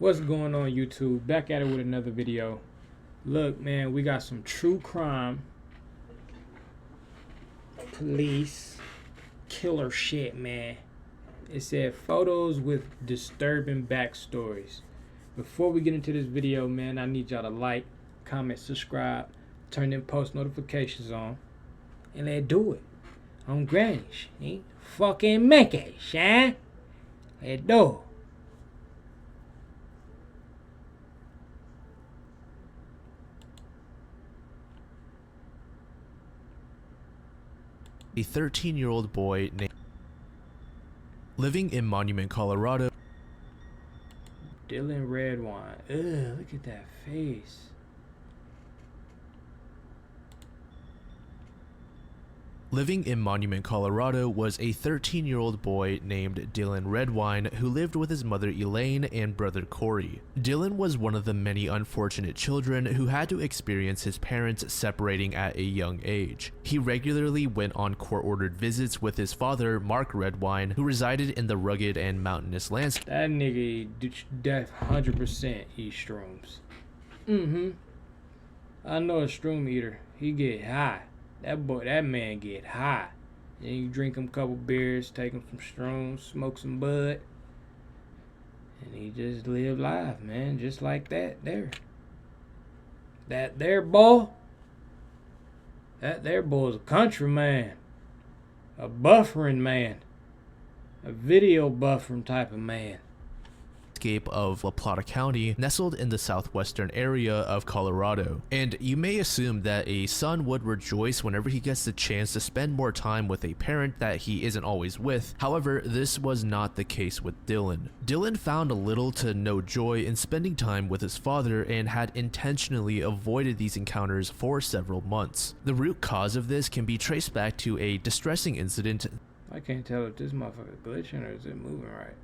What's going on, YouTube? Back at it with another video. Look, man, we got some true crime, police, killer shit, man. It said photos with disturbing backstories. Before we get into this video, man, I need y'all to like, comment, subscribe, turn them post notifications on, and let's do it. On Grannish, ain't fucking make it, huh? Let's do it. A 13-year-old boy living in Monument, Colorado. Dylan Redwine. Ugh, look at that face. Living in Monument, Colorado was a 13-year-old boy named Dylan Redwine who lived with his mother Elaine and brother Corey. Dylan was one of the many unfortunate children who had to experience his parents separating at a young age. He regularly went on court-ordered visits with his father, Mark Redwine, who resided in the rugged and mountainous landscape. That nigga def 100% eat shrooms. I know a shroom eater. He get high. That man get high. And you drink him a couple beers, take him some shrooms, smoke some bud, and he just live life, man, just like that there. That there boy. That there boy's a country man, a buffering man, a video buffering type of man. Of La Plata County, nestled in the southwestern area of Colorado. And you may assume that a son would rejoice whenever he gets the chance to spend more time with a parent that he isn't always with. However, this was not the case with Dylan. Dylan found little to no joy in spending time with his father and had intentionally avoided these encounters for several months. The root cause of this can be traced back to a distressing incident. I can't tell if this motherfucker glitching or is it moving right.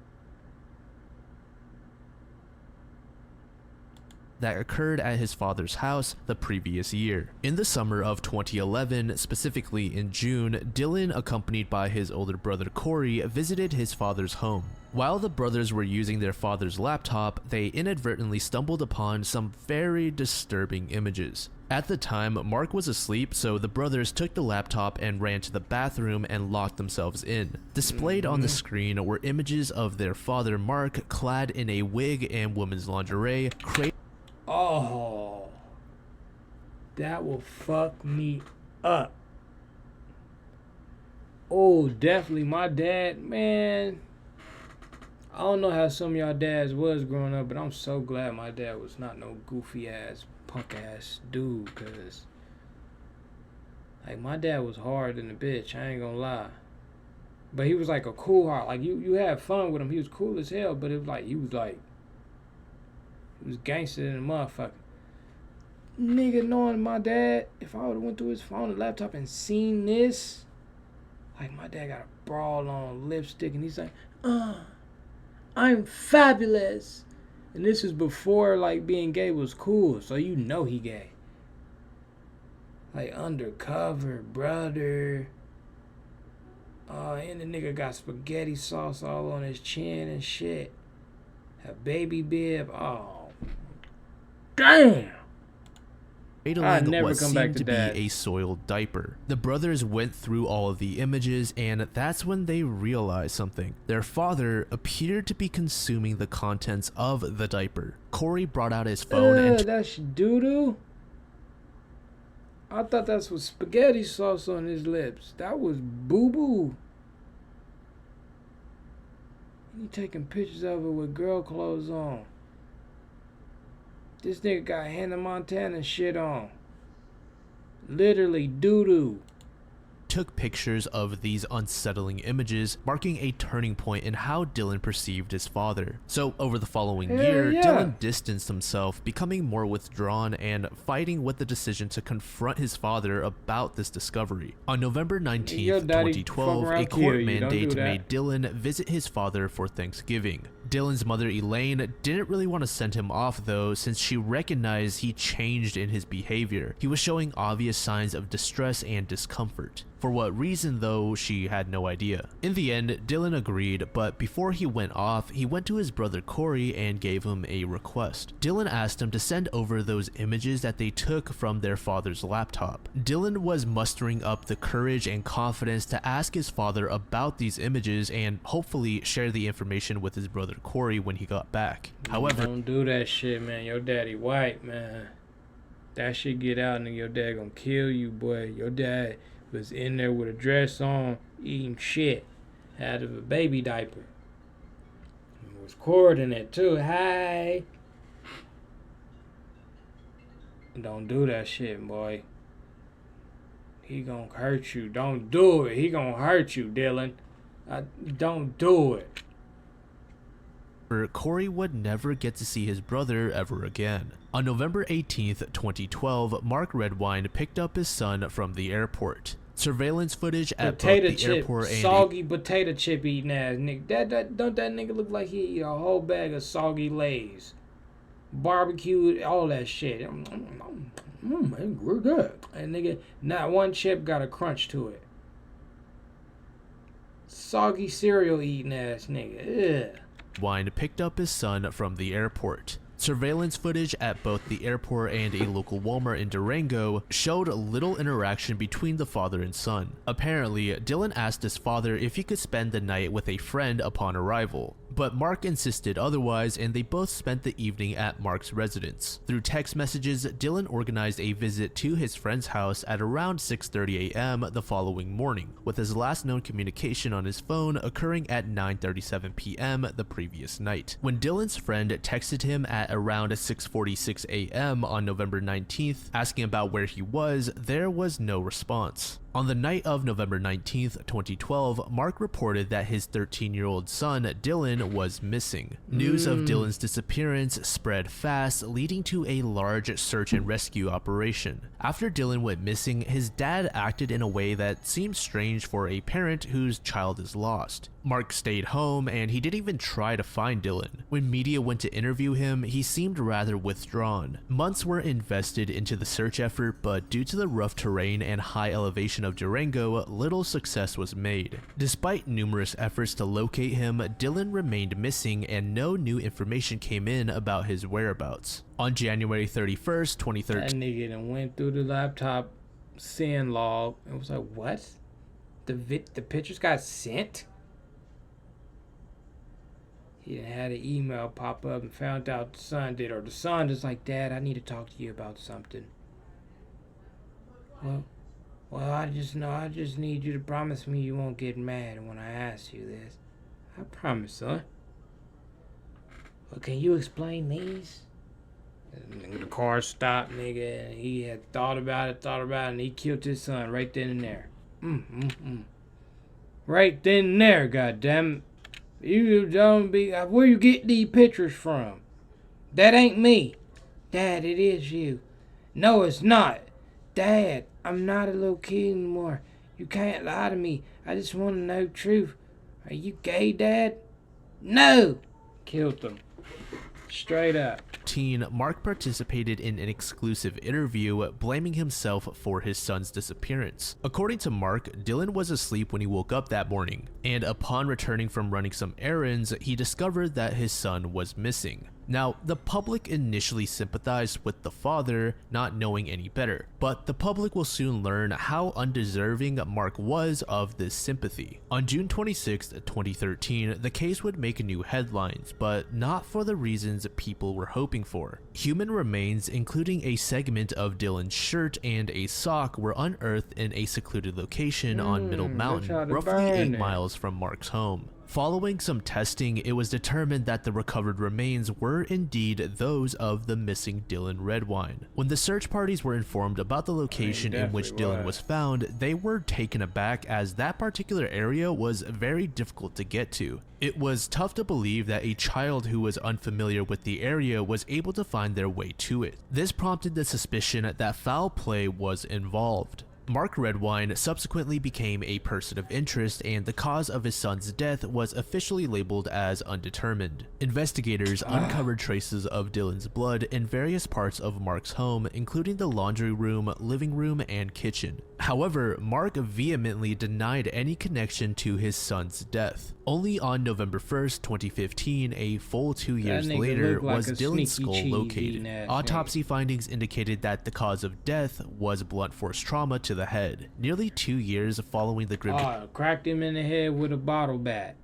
That occurred at his father's house the previous year. In the summer of 2011, specifically in June, Dylan, accompanied by his older brother Corey, visited his father's home. While the brothers were using their father's laptop, they inadvertently stumbled upon some very disturbing images. At the time, Mark was asleep, so the brothers took the laptop and ran to the bathroom and locked themselves in. Displayed on the screen were images of their father Mark clad in a wig and woman's lingerie. Oh, that will fuck me up. Oh, definitely my dad, man. I don't know how some of y'all dads was growing up, but I'm so glad my dad was not no goofy ass, punk ass dude, cause like my dad was hard than a bitch, I ain't gonna lie. But he was like a cool heart. Like you had fun with him. He was cool as hell, but it was like he was gangster than a motherfucker. Nigga, knowing my dad, if I would've went through his phone and laptop and seen this, like my dad got a brawl on, lipstick, and he's like, I'm fabulous. And this was before like being gay was cool, so you know he gay. Like undercover, brother. And the nigga got spaghetti sauce all on his chin and shit. A baby bib, oh. Damn! I'd never what come back to be a soiled diaper. The brothers went through all of the images, and that's when they realized something. Their father appeared to be consuming the contents of the diaper. Corey brought out his phone and that's doo-doo? I thought that's was spaghetti sauce on his lips. That was boo-boo. He taking pictures of it with girl clothes on. This nigga got Hannah Montana shit on. Literally doo-doo. Took pictures of these unsettling images, marking a turning point in how Dylan perceived his father. So over the following year, Dylan distanced himself, becoming more withdrawn and fighting with the decision to confront his father about this discovery. On November 19th, 2012, a court mandate made Dylan visit his father for Thanksgiving. Dylan's mother Elaine didn't really want to send him off though, since she recognized he changed in his behavior. He was showing obvious signs of distress and discomfort. For what reason though, she had no idea. In the end, Dylan agreed, but before he went off, he went to his brother Corey and gave him a request. Dylan asked him to send over those images that they took from their father's laptop. Dylan was mustering up the courage and confidence to ask his father about these images and hopefully share the information with his brother Corey when he got back. However, don't do that shit, man. Your daddy white, man. That shit get out and your dad gonna kill you, boy. Your dad was in there with a dress on, eating shit out of a baby diaper. There was cord in it too. Hi. Don't do that shit, boy. He gonna hurt you. Don't do it. He gonna hurt you, Dylan. Don't do it. Corey would never get to see his brother ever again. On November 18th, 2012, Mark Redwine picked up his son from the airport. Surveillance footage at both the airport and soggy potato chip eating ass nigga. Don't that nigga look like he eat a whole bag of soggy Lays, barbecued, all that shit. Man, we're good. And nigga, not one chip got a crunch to it. Soggy cereal eating ass nigga. Ugh. Wine picked up his son from the airport. Surveillance footage at both the airport and a local Walmart in Durango showed little interaction between the father and son. Apparently, Dylan asked his father if he could spend the night with a friend upon arrival, but Mark insisted otherwise and they both spent the evening at Mark's residence. Through text messages, Dylan organized a visit to his friend's house at around 6:30 a.m. the following morning, with his last known communication on his phone occurring at 9:37 p.m. the previous night. When Dylan's friend texted him at around 6:46 a.m. on November 19th asking about where he was, there was no response. On the night of November 19th, 2012, Mark reported that his 13-year-old son, Dylan, was missing. News of Dylan's disappearance spread fast, leading to a large search and rescue operation. After Dylan went missing, his dad acted in a way that seemed strange for a parent whose child is lost. Mark stayed home and he didn't even try to find Dylan. When media went to interview him, he seemed rather withdrawn. Months were invested into the search effort, but due to the rough terrain and high elevation of Durango, little success was made. Despite numerous efforts to locate him, Dylan remained missing and no new information came in about his whereabouts. On January 31st, 2013, that nigga done went through the laptop send log and was like, what? The pictures got sent? He had an email pop up and found out the son did, or the son is like, Dad, I need to talk to you about something. Well, I just need you to promise me you won't get mad when I ask you this. I promise, son. Well, can you explain these? And the car stopped, nigga, and he had thought about it, and he killed his son right then and there. Right then and there, goddamn. You don't be. Where you get these pictures from? That ain't me. Dad, it is you. No, it's not. Dad, I'm not a little kid anymore. You can't lie to me. I just want to know the truth. Are you gay, Dad? No! Killed them. Straight up. Mark participated in an exclusive interview blaming himself for his son's disappearance. According to Mark, Dylan was asleep when he woke up that morning, and upon returning from running some errands, he discovered that his son was missing. Now, the public initially sympathized with the father, not knowing any better, but the public will soon learn how undeserving Mark was of this sympathy. On June 26, 2013, the case would make new headlines, but not for the reasons people were hoping for. Human remains, including a segment of Dylan's shirt and a sock, were unearthed in a secluded location on Middle Mountain, roughly 8 miles from Mark's home. Following some testing, it was determined that the recovered remains were indeed those of the missing Dylan Redwine. When the search parties were informed about the location in which Dylan was found, they were taken aback as that particular area was very difficult to get to. It was tough to believe that a child who was unfamiliar with the area was able to find their way to it. This prompted the suspicion that foul play was involved. Mark Redwine subsequently became a person of interest, and the cause of his son's death was officially labeled as undetermined. Investigators uncovered traces of Dylan's blood in various parts of Mark's home, including the laundry room, living room, and kitchen. However, Mark vehemently denied any connection to his son's death. Only on November 1st, 2015, a full 2 years later, was Dylan's skull located. Autopsy findings indicated that the cause of death was blunt force trauma to the head. Nearly 2 years following the grim cracked him in the head with a bottle bat.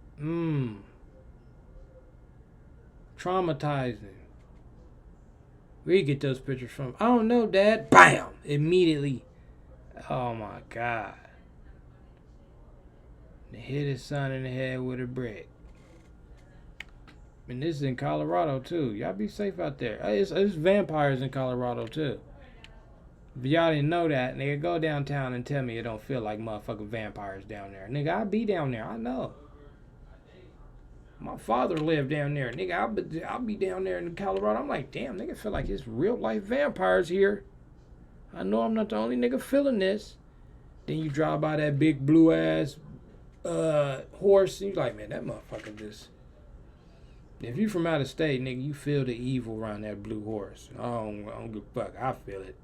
Traumatizing. Where you get those pictures from? I don't know, Dad. Bam! Immediately. Oh my God. They hit his son in the head with a brick. And this is in Colorado too. Y'all be safe out there. It's vampires in Colorado too. If y'all didn't know that, nigga, go downtown and tell me it don't feel like motherfucking vampires down there. Nigga, I be down there. I know. My father lived down there. Nigga, I'll be down there in Colorado. I'm like, damn, nigga, feel like it's real life vampires here. I know I'm not the only nigga feeling this. Then you drive by that big blue ass horse, and you like, man, that motherfucker just. If you from out of state, nigga, you feel the evil around that blue horse. I don't give a fuck. I feel it.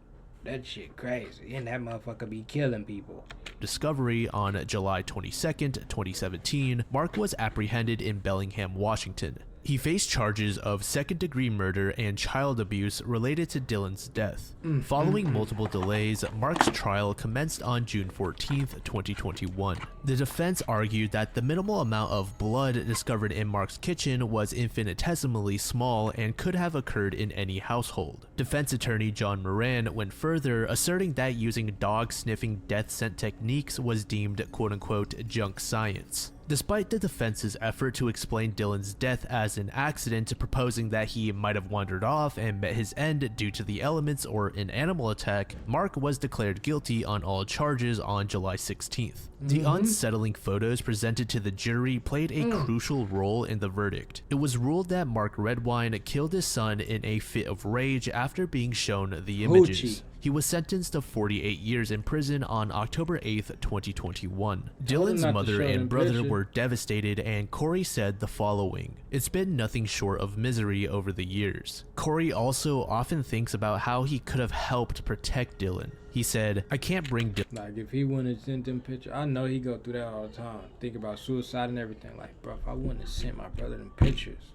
That shit crazy. And that motherfucker be killing people. Discovery on July 22nd, 2017, Mark was apprehended in Bellingham, Washington. He faced charges of second-degree murder and child abuse related to Dylan's death. Following multiple delays, Mark's trial commenced on June 14th, 2021. The defense argued that the minimal amount of blood discovered in Mark's kitchen was infinitesimally small and could have occurred in any household. Defense attorney John Moran went further, asserting that using dog-sniffing death scent techniques was deemed quote-unquote junk science. Despite the defense's effort to explain Dylan's death as an accident, proposing that he might have wandered off and met his end due to the elements or an animal attack, Mark was declared guilty on all charges on July 16th. The unsettling photos presented to the jury played a crucial role in the verdict. It was ruled that Mark Redwine killed his son in a fit of rage after being shown the images. He was sentenced to 48 years in prison on October 8th, 2021. Dylan's mother and brother were devastated, and Corey said the following: "It's been nothing short of misery over the years." Corey also often thinks about how he could have helped protect Dylan. He said, "I can't bring Dylan." Like, if he wouldn't have sent them pictures, I know he go through that all the time. Think about suicide and everything. Like, bro, if I wouldn't have sent my brother them pictures,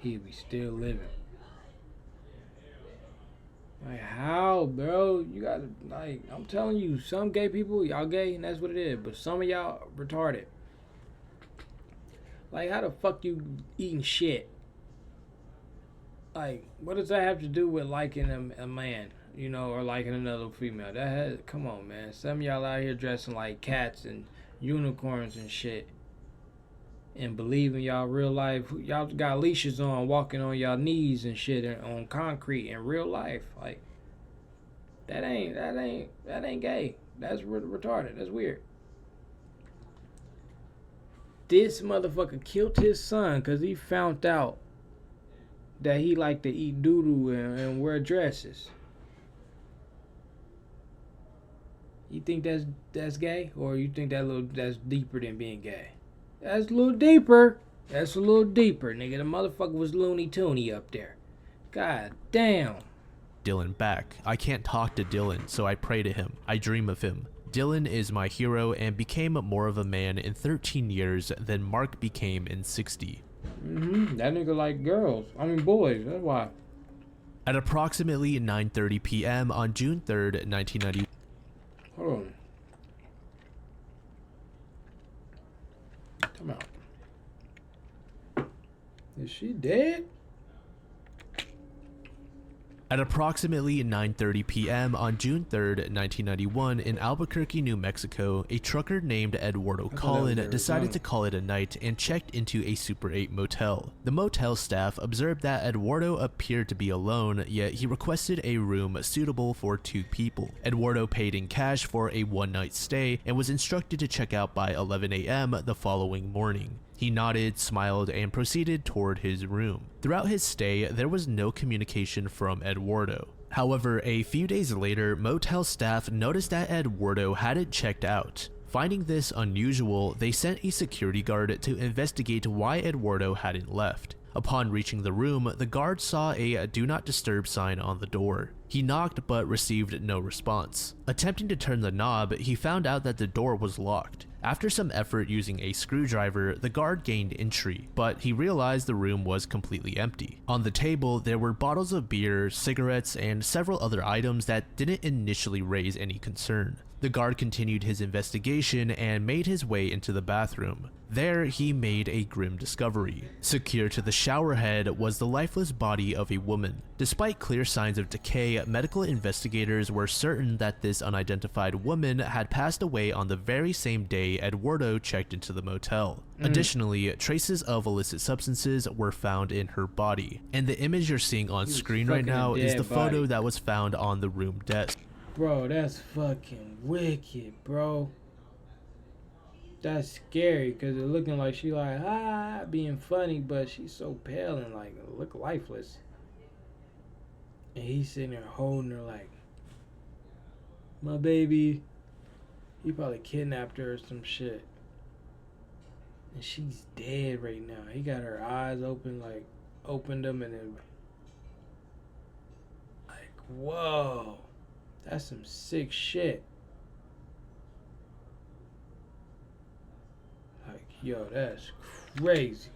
he'd be still living. Like, how, bro? You gotta, like, I'm telling you, some gay people, y'all gay, and that's what it is. But some of y'all retarded. Like, how the fuck you eating shit? Like, what does that have to do with liking a man, you know, or liking another female? That has, come on, man. Some of y'all out here dressing like cats and unicorns and shit, and believing y'all real life. Y'all got leashes on, walking on y'all knees and shit on concrete in real life. Like, that ain't gay. That's retarded. That's weird. This motherfucker killed his son because he found out that he liked to eat doo-doo and wear dresses. You think that's gay, or you think that's deeper than being gay? That's a little deeper. That's a little deeper, nigga. The motherfucker was Looney Tooney up there. God damn. Dylan back. I can't talk to Dylan, so I pray to him. I dream of him. Dylan is my hero and became more of a man in 13 years than Mark became in 60. That nigga like girls. I mean boys. That's why. At approximately 9:30 p.m. on June 3rd, 1990. Hold on. Come out. Is she dead? At approximately 9:30 p.m. on June 3rd, 1991, in Albuquerque, New Mexico, a trucker named Eduardo Collin decided to call it a night and checked into a Super 8 motel. The motel staff observed that Eduardo appeared to be alone, yet he requested a room suitable for 2 people. Eduardo paid in cash for a one-night stay and was instructed to check out by 11 a.m. the following morning. He nodded, smiled, and proceeded toward his room. Throughout his stay, there was no communication from Eduardo. However, a few days later, motel staff noticed that Eduardo hadn't checked out. Finding this unusual, they sent a security guard to investigate why Eduardo hadn't left. Upon reaching the room, the guard saw a "Do Not Disturb" sign on the door. He knocked but received no response. Attempting to turn the knob, he found out that the door was locked. After some effort using a screwdriver, the guard gained entry, but he realized the room was completely empty. On the table, there were bottles of beer, cigarettes, and several other items that didn't initially raise any concern. The guard continued his investigation and made his way into the bathroom. There, he made a grim discovery. Secured to the shower head was the lifeless body of a woman. Despite clear signs of decay, medical investigators were certain that this unidentified woman had passed away on the very same day Eduardo checked into the motel. Additionally, traces of illicit substances were found in her body. And the image you're seeing on screen right now is the photo that was found on the room desk. Bro, that's fucking wicked, bro. That's scary because it looking like she like being funny, but she's so pale and like look lifeless. And he's sitting there holding her like, my baby. He probably kidnapped her or some shit. And she's dead right now. He got her eyes open, like opened them and then like, whoa. That's some sick shit. Like, yo, that's crazy.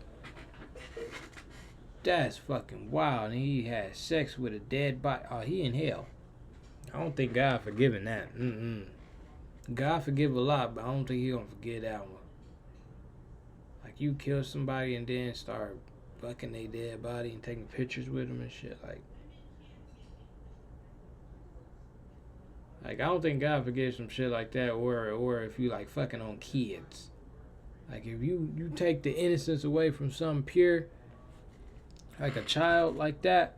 That's fucking wild. And he had sex with a dead body. Oh, he in hell. I don't think God forgiving that. God forgive a lot, but I don't think he gonna forgive that one. Like, you kill somebody and then start fucking their dead body and taking pictures with them and shit. Like, I don't think God forgives some shit like that, or if you like fucking on kids. Like, if you take the innocence away from something pure, like a child like that.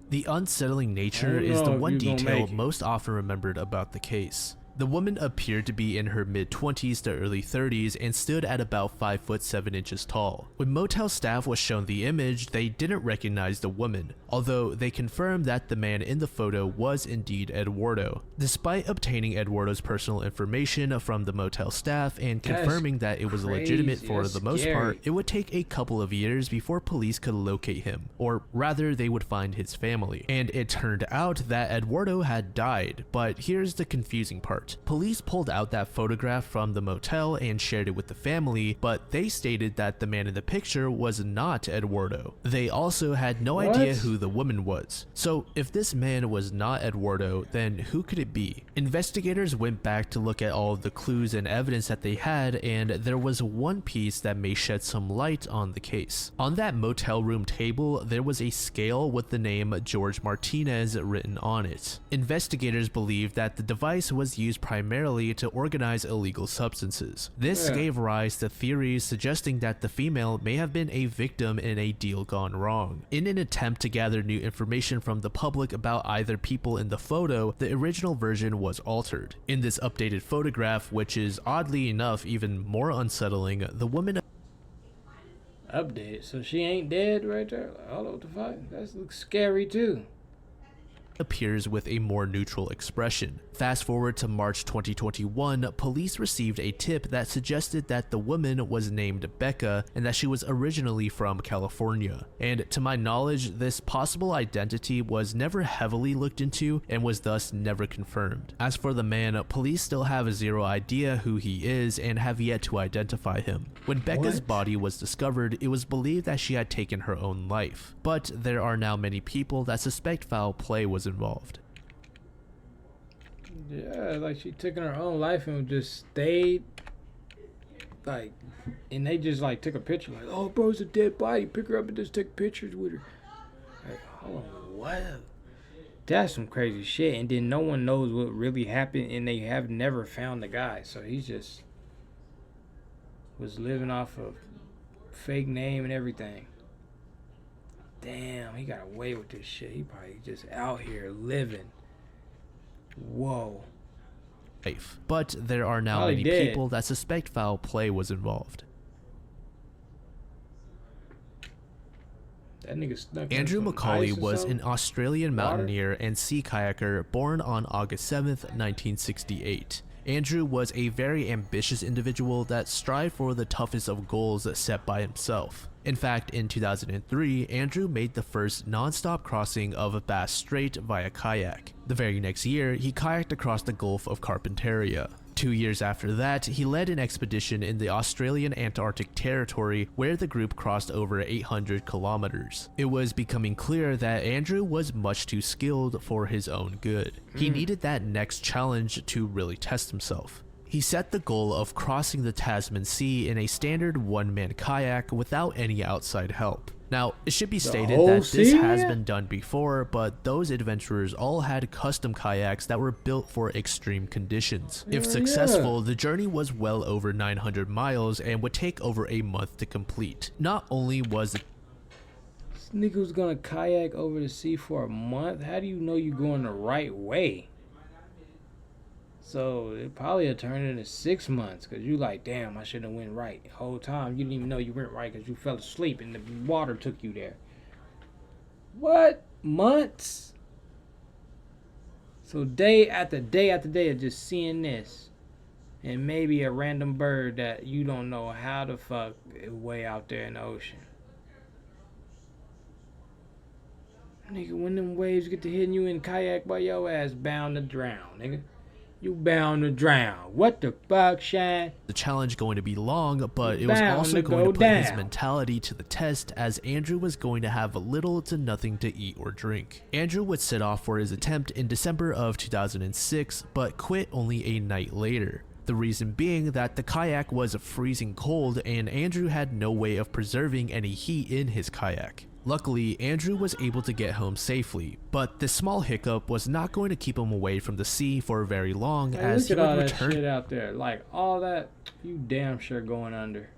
The unsettling nature is the one detail most often remembered about the case. The woman appeared to be in her mid-20s to early 30s and stood at about 5 foot 7 inches tall. When motel staff was shown the image, they didn't recognize the woman, although they confirmed that the man in the photo was indeed Eduardo. Despite obtaining Eduardo's personal information from the motel staff and confirming that it was legitimate for the most part, it would take a couple of years before police could locate him, or rather they would find his family. And it turned out that Eduardo had died, but here's the confusing part. Police pulled out that photograph from the motel and shared it with the family, but they stated that the man in the picture was not Eduardo. They also had no idea who the woman was. So if this man was not Eduardo, then who could it be? Investigators went back to look at all of the clues and evidence that they had, and there was one piece that may shed some light on the case. On that motel room table, there was a scale with the name George Martinez written on it. Investigators believe that the device was used primarily to organize illegal substances. This gave rise to theories suggesting that the female may have been a victim in a deal gone wrong. In an attempt to gather new information from the public about either people in the photo, the original version was altered. In this updated photograph, which is oddly enough even more unsettling, the woman updated, so she ain't dead right there. I don't know what the fuck. That looks scary too. Appears with a more neutral expression. Fast forward to March 2021, police received a tip that suggested that the woman was named Becca and that she was originally from California. And to my knowledge, this possible identity was never heavily looked into and was thus never confirmed. As for the man, police still have zero idea who he is and have yet to identify him. When Becca's body was discovered, it was believed that she had taken her own life. But there are now many people that suspect foul play was involved. Yeah, like she took in her own life and just stayed, like, and they just like took a picture, like, oh, bro, it's a dead body, pick her up and just take pictures with her. Like, hold on, what? That's some crazy shit. And then no one knows what really happened, and they have never found the guy, so he just was living off of fake name and everything. Damn, he got away with this shit. He probably just out here living. Whoa. But there are now many people that suspect foul play was involved. That nigga snuck in Andrew some McAuley ice or was something? an Australian Water? mountaineer and sea kayaker born on August 7th, 1968. Andrew was a very ambitious individual that strived for the toughest of goals set by himself. In fact, in 2003, Andrew made the first non-stop crossing of Bass Strait via kayak. The very next year, he kayaked across the Gulf of Carpentaria. 2 years after that, he led an expedition in the Australian Antarctic Territory where the group crossed over 800 kilometers. It was becoming clear that Andrew was much too skilled for his own good. He needed that next challenge to really test himself. He set the goal of crossing the Tasman Sea in a standard one-man kayak without any outside help. Now, it should be stated that this has been done before, but those adventurers all had custom kayaks that were built for extreme conditions. If successful, the journey was well over 900 miles and would take over a month to complete. Not only was This nigga was gonna kayak over the sea for a month? How do you know you're going the right way? So it probably will turn into 6 months because you like, damn, I should have went right. The whole time you didn't even know you went right because you fell asleep and the water took you there. What? Months? So day after day after day of just seeing this. And maybe a random bird that you don't know how the fuck is way out there in the ocean. Nigga, when them waves get to hitting you in kayak, boy, your ass bound to drown, nigga. You bound to drown. What the fuck, Shine? the challenge going to be long, but it was also going to put his mentality to the test as Andrew was going to have little to nothing to eat or drink. Andrew would set off for his attempt in December of 2006, but quit only a night later. The reason being that the kayak was freezing cold and Andrew had no way of preserving any heat in his kayak. Luckily, Andrew was able to get home safely, but this small hiccup was not going to keep him away from the sea for very long, Hey, as he look at would all return that shit out there. Like, all that, you damn sure going under.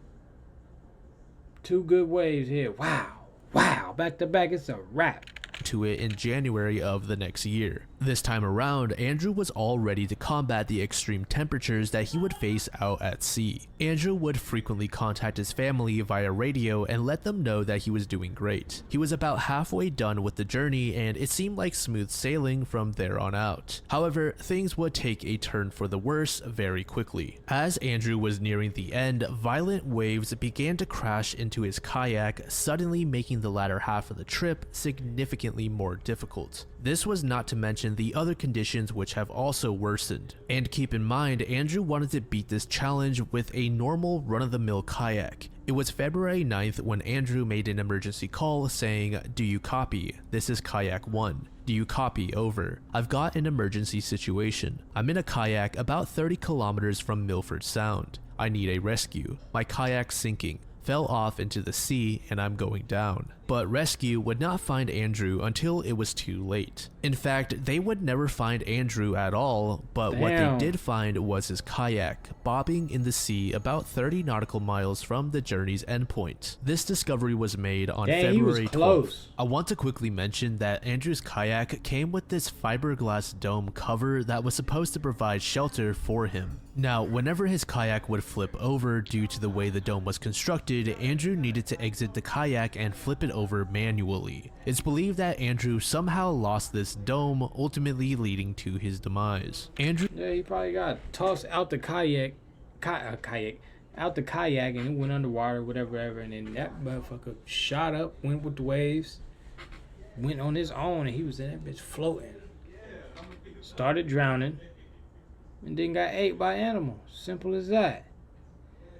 2 good waves here. Wow. Wow. Back to back, it's a wrap. to it in January of the next year. This time around, Andrew was all ready to combat the extreme temperatures that he would face out at sea. Andrew would frequently contact his family via radio and let them know that he was doing great. He was about halfway done with the journey and it seemed like smooth sailing from there on out. However, things would take a turn for the worse very quickly. As Andrew was nearing the end, violent waves began to crash into his kayak, suddenly making the latter half of the trip significantly more difficult. This was not to mention the other conditions which have also worsened. And keep in mind, Andrew wanted to beat this challenge with a normal run-of-the-mill kayak. It was February 9th when Andrew made an emergency call saying, "Do you copy? This is kayak 1. Do you copy? Over. I've got an emergency situation. I'm in a kayak about 30 kilometers from Milford Sound. I need a rescue. My kayak's sinking. Fell off into the sea and I'm going down." But rescue would not find Andrew until it was too late. In fact, they would never find Andrew at all, but what they did find was his kayak, bobbing in the sea about 30 nautical miles from the journey's endpoint. This discovery was made on February 12th. I want to quickly mention that Andrew's kayak came with this fiberglass dome cover that was supposed to provide shelter for him. Now, whenever his kayak would flip over due to the way the dome was constructed, Andrew needed to exit the kayak and flip it over manually. It's believed that Andrew somehow lost this dome, ultimately leading to his demise. Andrew, yeah, he probably got tossed out the kayak, out the kayak, and it went underwater, whatever, and then that motherfucker shot up, went with the waves, went on his own, and he was in that bitch floating. Started drowning, and then got ate by animals. Simple as that.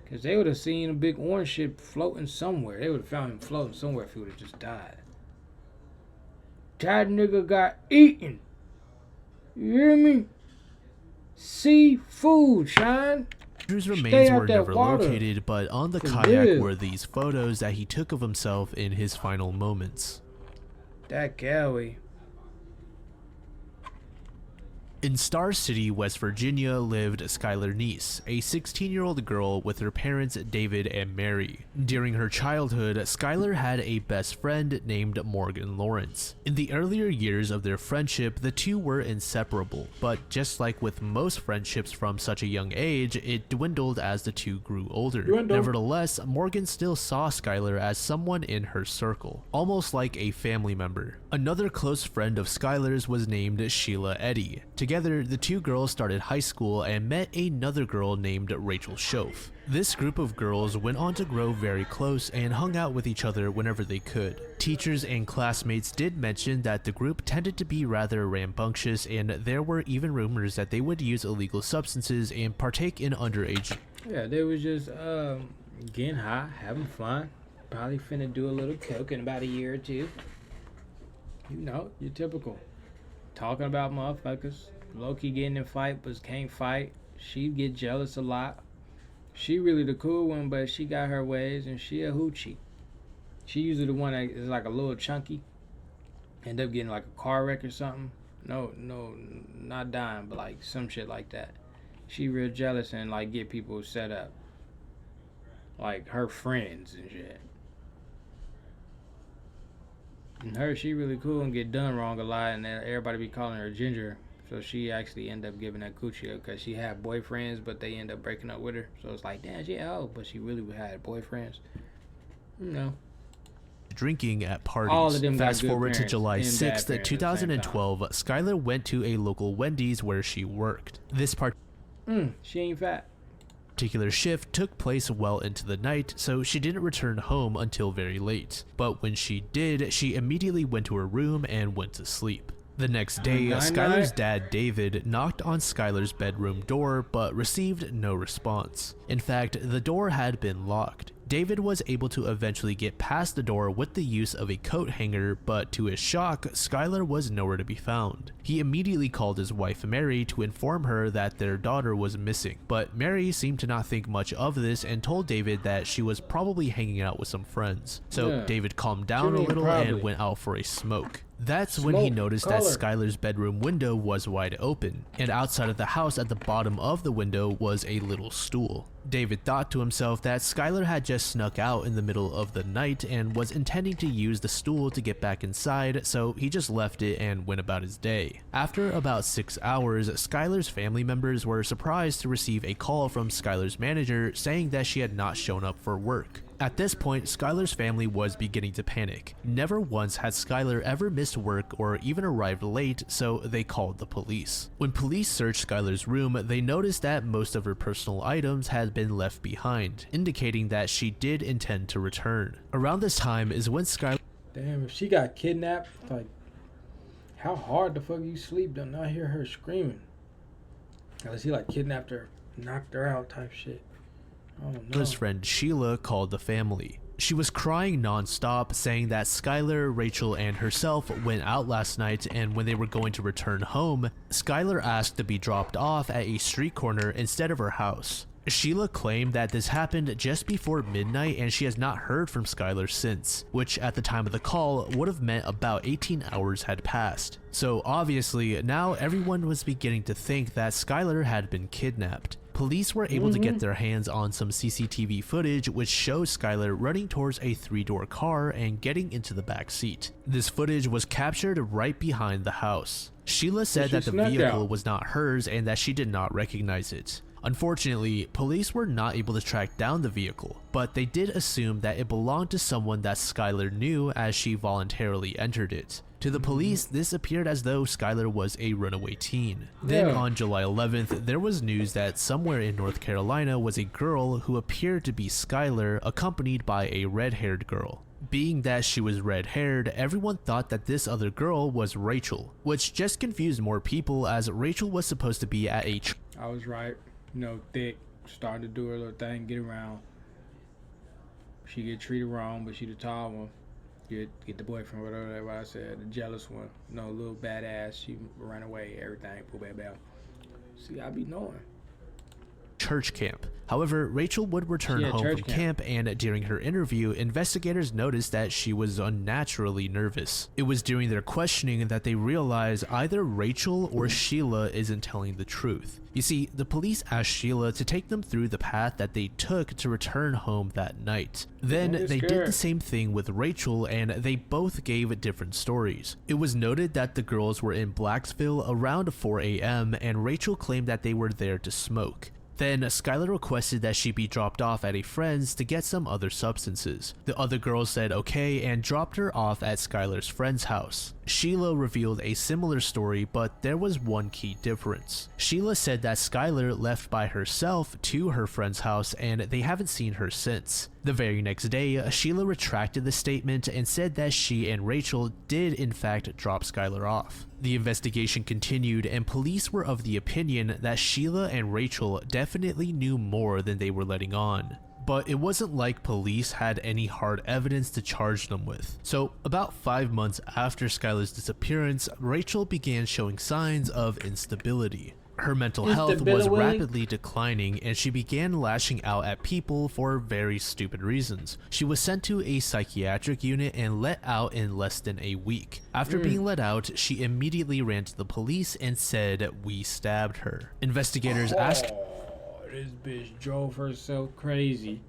Because they would have seen a big orange ship floating somewhere. They would have found him floating somewhere if he would have just died. That nigga got eaten. You hear me? Seafood, Shine. Andrew's remains were never located, but on the kayak were these photos that he took of himself in his final moments. That Galway. In Star City, West Virginia, lived Skylar Neese, a 16-year-old girl with her parents David and Mary. During her childhood, Skylar had a best friend named Morgan Lawrence. In the earlier years of their friendship, the two were inseparable, but just like with most friendships from such a young age, it dwindled as the two grew older. Nevertheless, Morgan still saw Skylar as someone in her circle, almost like a family member. Another close friend of Skylar's was named Sheila Eddy. Together, the two girls started high school and met another girl named Rachel Schoaf. This group of girls went on to grow very close and hung out with each other whenever they could. Teachers and classmates did mention that the group tended to be rather rambunctious, and there were even rumors that they would use illegal substances and partake in underage. Yeah, they was just getting high, having fun. Probably finna do a little coke in about a year or two. You know, you're typical. Talking about motherfuckers. Low-key getting in fight, but can't fight. She get jealous a lot. She really the cool one, but she got her ways, and she a hoochie. She usually the one that is like a little chunky. End up getting like a car wreck or something. No, not dying, but like some shit like that. She real jealous and like get people set up. Like her friends and shit. And she really cool and get done wrong a lot, and everybody be calling her Ginger. So she actually end up giving that coochie up because she had boyfriends, but they end up breaking up with her. So it's like, damn, she old, but she really had boyfriends. You know. Drinking at parties. All of them Fast got forward good to July parents 6th, 2012, Skylar went to a local Wendy's where she worked. This she ain't fat. particular shift took place well into the night, so she didn't return home until very late. But when she did, she immediately went to her room and went to sleep. The next day, Skylar's dad, David, knocked on Skylar's bedroom door but received no response. In fact, the door had been locked. David was able to eventually get past the door with the use of a coat hanger, but to his shock, Skylar was nowhere to be found. He immediately called his wife Mary to inform her that their daughter was missing, but Mary seemed to not think much of this and told David that she was probably hanging out with some friends. So David calmed down a little and went out for a smoke. That's when he noticed that Skylar's bedroom window was wide open, and outside of the house at the bottom of the window was a little stool. David thought to himself that Skylar had just snuck out in the middle of the night and was intending to use the stool to get back inside, so he just left it and went about his day. After about 6 hours, Skylar's family members were surprised to receive a call from Skylar's manager saying that she had not shown up for work. At this point, Skylar's family was beginning to panic. Never once had Skylar ever missed work or even arrived late, so they called the police. When police searched Skylar's room, they noticed that most of her personal items had been left behind, indicating that she did intend to return. Around this time is when Skylar— Damn, if she got kidnapped, like, how hard the fuck you sleep to not hear her screaming? Unless he like kidnapped her, knocked her out type shit. Oh, no. His friend Sheila called the family. She was crying non-stop, saying that Skylar, Rachel, and herself went out last night, and when they were going to return home, Skylar asked to be dropped off at a street corner instead of her house. Sheila claimed that this happened just before midnight and she has not heard from Skylar since, which at the time of the call would have meant about 18 hours had passed. So obviously, now everyone was beginning to think that Skylar had been kidnapped. Police were able to get their hands on some CCTV footage which shows Skylar running towards a 3-door car and getting into the back seat. This footage was captured right behind the house. Sheila said that the vehicle was not hers and that she did not recognize it. Unfortunately, police were not able to track down the vehicle, but they did assume that it belonged to someone that Skylar knew as she voluntarily entered it. To the police, this appeared as though Skylar was a runaway teen. Then on July 11th, there was news that somewhere in North Carolina was a girl who appeared to be Skylar, accompanied by a red-haired girl. Being that she was red-haired, everyone thought that this other girl was Rachel, which just confused more people as Rachel was supposed to be at a I was right. You know, thick, starting to do her little thing, get around. She get treated wrong, but she the tall one. Get the boyfriend, whatever I said, the jealous one. No, little badass. She ran away, everything. Pooh, bad, bad. See, I be knowing. church camp. However, Rachel would return home from camp, and during her interview, investigators noticed that she was unnaturally nervous. It was during their questioning that they realized either Rachel or Sheila isn't telling the truth. You see, the police asked Sheila to take them through the path that they took to return home that night. Then they did the same thing with Rachel, and they both gave different stories. It was noted that the girls were in Blacksville around 4 a.m. and Rachel claimed that they were there to smoke. Then Skylar requested that she be dropped off at a friend's to get some other substances. The other girls said okay and dropped her off at Skylar's friend's house. Sheila revealed a similar story, but there was one key difference. Sheila said that Skylar left by herself to her friend's house and they haven't seen her since. The very next day, Sheila retracted the statement and said that she and Rachel did in fact drop Skylar off. The investigation continued and police were of the opinion that Sheila and Rachel definitely knew more than they were letting on. But it wasn't like police had any hard evidence to charge them with. So about 5 months after Skylar's disappearance, Rachel began showing signs of instability. Her mental health was rapidly declining and she began lashing out at people for very stupid reasons. She was sent to a psychiatric unit and let out in less than a week. After being let out, she immediately ran to the police and said, "We stabbed her." Investigators asked, this bitch drove herself crazy,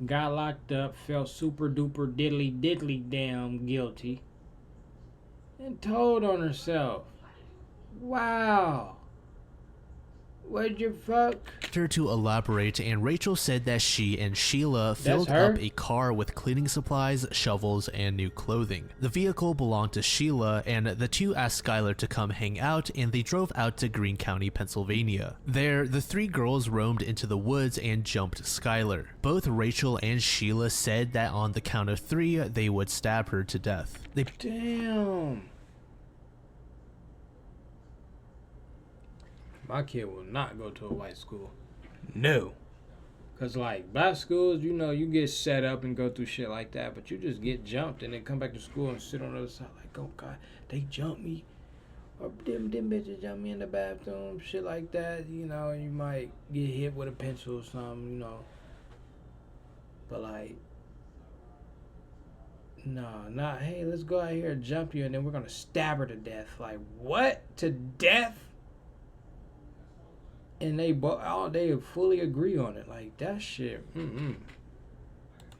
got locked up, felt super duper diddly damn guilty, and told on herself. Wow. What'd you fuck? Her to elaborate, and Rachel said that she and Sheila filled up a car with cleaning supplies, shovels, and new clothing. The vehicle belonged to Sheila, and the two asked Skylar to come hang out, and they drove out to Greene County, Pennsylvania. There, the three girls roamed into the woods and jumped Skylar. Both Rachel and Sheila said that on the count of 3, they would stab her to death. Damn. My kid will not go to a white school. No. Because, like, black schools, you know, you get set up and go through shit like that, but you just get jumped and then come back to school and sit on the other side like, oh, God, they jumped me. Or them bitches jumped me in the bathroom, shit like that. You know, you might get hit with a pencil or something, you know. But, like, no, not, hey, let's go out here and jump you and then we're going to stab her to death. Like, what? To death? And they fully agree on it. Like, that shit.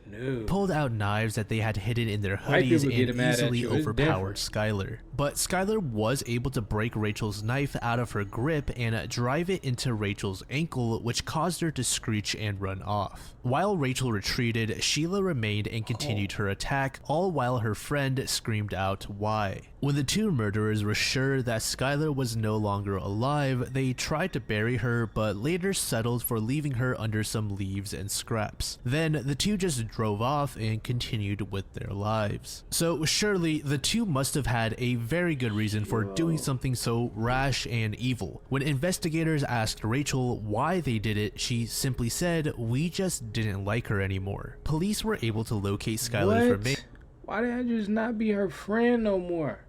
No. Pulled out knives that they had hidden in their hoodies and easily overpowered Skylar. But Skylar was able to break Rachel's knife out of her grip and drive it into Rachel's ankle, which caused her to screech and run off. While Rachel retreated, Sheila remained and continued her attack, all while her friend screamed out, "Why?" When the two murderers were sure that Skylar was no longer alive, they tried to bury her, but later settled for leaving her under some leaves and scraps. Then the two just drove off and continued with their lives. So surely the two must have had a very good reason for doing something so rash and evil. When investigators asked Rachel why they did it, she simply said, "We just didn't like her anymore." Police were able to locate Skylar's remains. Why did I just not be her friend no more?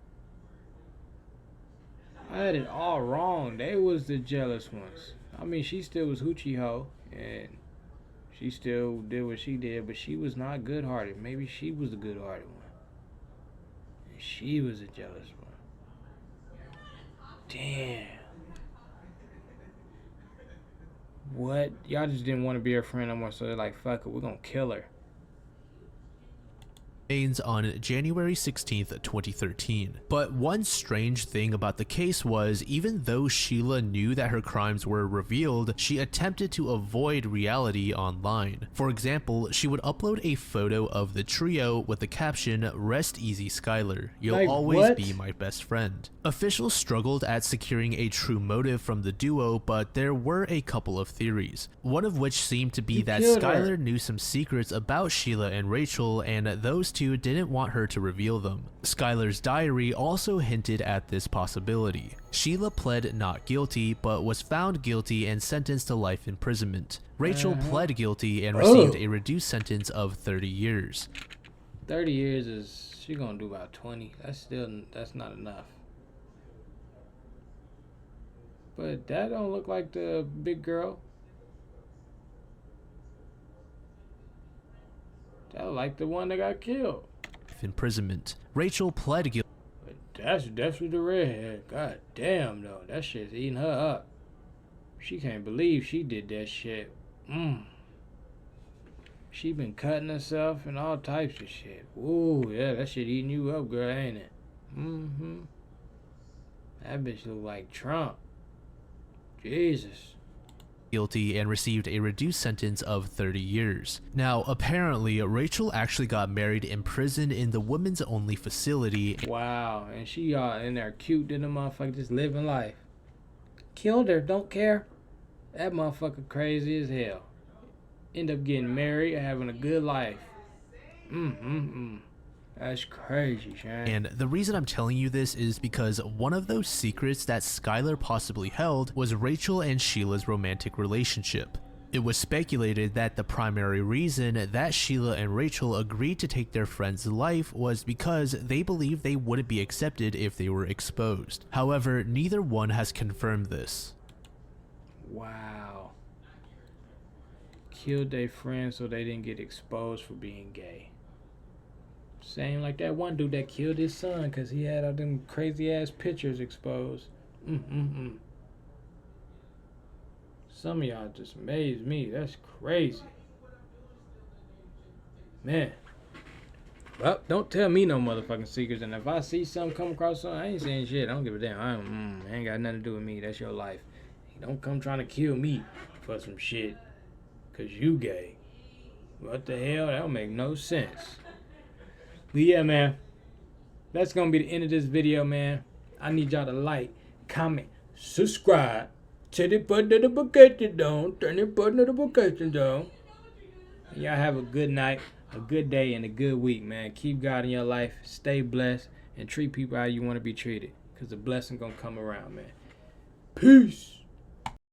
I had it all wrong. They was the jealous ones. I mean, she still was hoochie hoe, and she still did what she did, but she was not good-hearted. Maybe she was the good-hearted one. And she was a jealous one. Damn. What? Y'all just didn't want to be her friend no more, so they're like, fuck it, we're gonna kill her. On January 16th, 2013. But one strange thing about the case was, even though Sheila knew that her crimes were revealed, she attempted to avoid reality online. For example, she would upload a photo of the trio with the caption, "Rest easy, Skylar. You'll always be my best friend." Officials struggled at securing a true motive from the duo, but there were a couple of theories. One of which seemed to be that Skylar knew some secrets about Sheila and Rachel, and those two didn't want her to reveal them. Skylar's diary also hinted at this possibility. Sheila pled not guilty, but was found guilty and sentenced to life imprisonment. Rachel pled guilty and received a reduced sentence of 30 years. 30 years is, she gonna do about 20. That's not enough. But that don't look like the big girl. That like the one that got killed. Imprisonment. Rachel pled guilty. But that's definitely the redhead. God damn, though. That shit's eating her up. She can't believe she did that shit. She been cutting herself and all types of shit. Ooh, yeah, that shit eating you up, girl, ain't it? That bitch look like Trump. Jesus. Guilty and received a reduced sentence of 30 years. Now, apparently, Rachel actually got married in prison in the women's only facility. Wow, and she in there cute in the motherfucker just living life. Killed her, don't care. That motherfucker crazy as hell. End up getting married, having a good life. That's crazy, Shane. And the reason I'm telling you this is because one of those secrets that Skylar possibly held was Rachel and Sheila's romantic relationship. It was speculated that the primary reason that Sheila and Rachel agreed to take their friend's life was because they believed they wouldn't be accepted if they were exposed. However, neither one has confirmed this. Wow. Killed their friend so they didn't get exposed for being gay. Same like that one dude that killed his son because he had all them crazy ass pictures exposed. Some of y'all just amaze me. That's crazy. Man. Well, don't tell me no motherfucking secrets. And if I see something come across something, I ain't saying shit. I don't give a damn. I ain't got nothing to do with me. That's your life. You don't come trying to kill me for some shit because you gay. What the hell? That don't make no sense. But yeah, man, that's going to be the end of this video, man. I need y'all to like, comment, subscribe, turn the button notifications on, turn the button notifications on. And y'all have a good night, a good day, and a good week, man. Keep God in your life, stay blessed, and treat people how you want to be treated, because the blessing going to come around, man. Peace.